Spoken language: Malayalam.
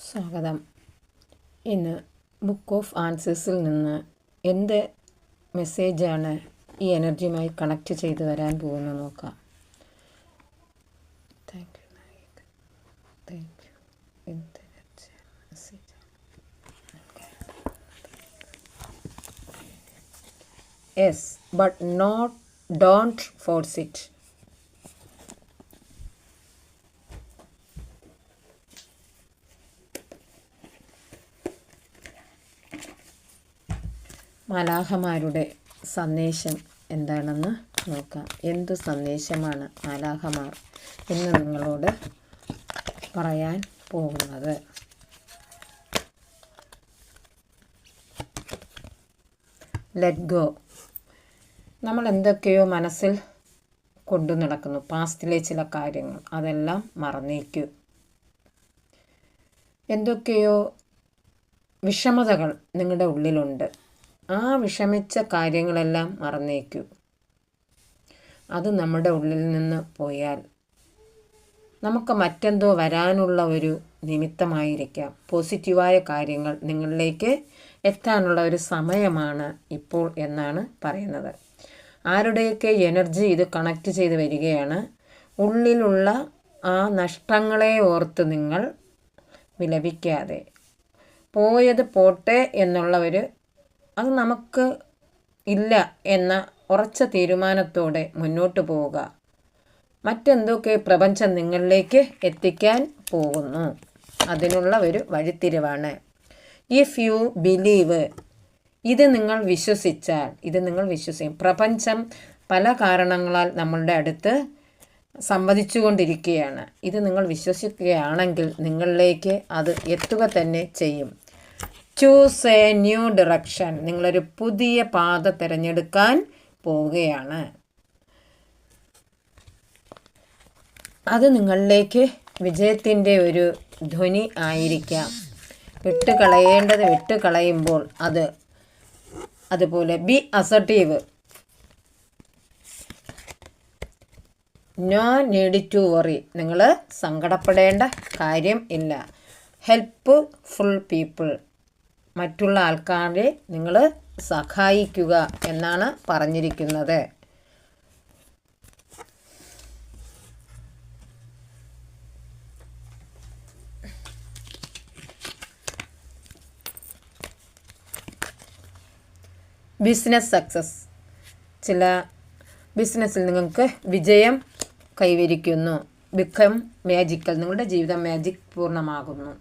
സ്വാഗതം. ഇന്ന് ബുക്ക് ഓഫ് ആൻസേഴ്സിൽ നിന്ന് എന്ത് മെസ്സേജാണ് ഈ എനർജിയുമായി കണക്റ്റ് ചെയ്ത് വരാൻ പോകുന്നത് നോക്കാം. Thank you. Yes, but don't force it. മാലാഖമാരുടെ സന്ദേശം എന്താണെന്ന് നോക്കാം. എന്തു സന്ദേശമാണ് മാലാഖമാർ ഇന്ന് നിങ്ങളോട് പറയാൻ പോകുന്നത്? Let go. നമ്മൾ എന്തൊക്കെയോ മനസ്സിൽ കൊണ്ടു നടക്കുന്നു, പാസ്റ്റിലെ ചില കാര്യങ്ങൾ, അതെല്ലാം മറന്നേക്കൂ. എന്തൊക്കെയോ വിഷമതകൾ നിങ്ങളുടെ ഉള്ളിലുണ്ട്, ആ വിഷമിച്ച കാര്യങ്ങളെല്ലാം മറന്നേക്കൂ. അത് നമ്മുടെ ഉള്ളിൽ നിന്ന് പോയാൽ നമുക്ക് മറ്റെന്തോ വരാനുള്ള ഒരു നിമിത്തമായിരിക്കാം. പോസിറ്റീവായ കാര്യങ്ങൾ നിങ്ങളിലേക്ക് എത്താനുള്ള ഒരു സമയമാണ് ഇപ്പോൾ എന്നാണ് പറയുന്നത്. ആരുടെയൊക്കെ എനർജി ഇത് കണക്റ്റ് ചെയ്ത് വരികയാണ്. ഉള്ളിലുള്ള ആ നഷ്ടങ്ങളെ ഓർത്ത് നിങ്ങൾ വിലപിക്കാതെ, പോയത് പോട്ടെ എന്നുള്ള അത് നമുക്ക് ഇല്ല എന്ന ഉറച്ച തീരുമാനത്തോടെ മുന്നോട്ട് പോവുക. മറ്റെന്തൊക്കെ പ്രപഞ്ചം നിങ്ങളിലേക്ക് എത്തിക്കാൻ പോകുന്നു, അതിനുള്ള ഒരു വഴിത്തിരിവാണ്. ഇഫ് യു ബിലീവ്, ഇത് നിങ്ങൾ വിശ്വസിക്കും. പ്രപഞ്ചം പല കാരണങ്ങളാൽ നമ്മളുടെ അടുത്ത് സംവദിച്ചുകൊണ്ടിരിക്കുകയാണ്. ഇത് നിങ്ങൾ വിശ്വസിക്കുകയാണെങ്കിൽ നിങ്ങളിലേക്ക് അത് എത്തുക തന്നെ ചെയ്യും. Choose A new direction. നിങ്ങളൊരു പുതിയ പാത തിരഞ്ഞെടുക്കാൻ പോവുകയാണ്. അത് നിങ്ങളിലേക്ക് വിജയത്തിൻ്റെ ഒരു ധ്വനി ആയിരിക്കാം. വിട്ടുകളയേണ്ടത് വിട്ടുകളയുമ്പോൾ അതുപോലെ be assertive. No need to worry. നിങ്ങൾ സങ്കടപ്പെടേണ്ട കാര്യം ഇല്ല. Helpful people. മറ്റുള്ള ആൾക്കാരെ നിങ്ങൾ സഹായിക്കുക എന്നാണ് പറഞ്ഞിരിക്കുന്നത്. Business success. ചില ബിസിനസ്സിൽ നിങ്ങൾക്ക് വിജയം കൈവരിക്കുന്നു. Become magical. നിങ്ങളുടെ ജീവിതം മാജിക് പൂർണ്ണമാകുന്നു.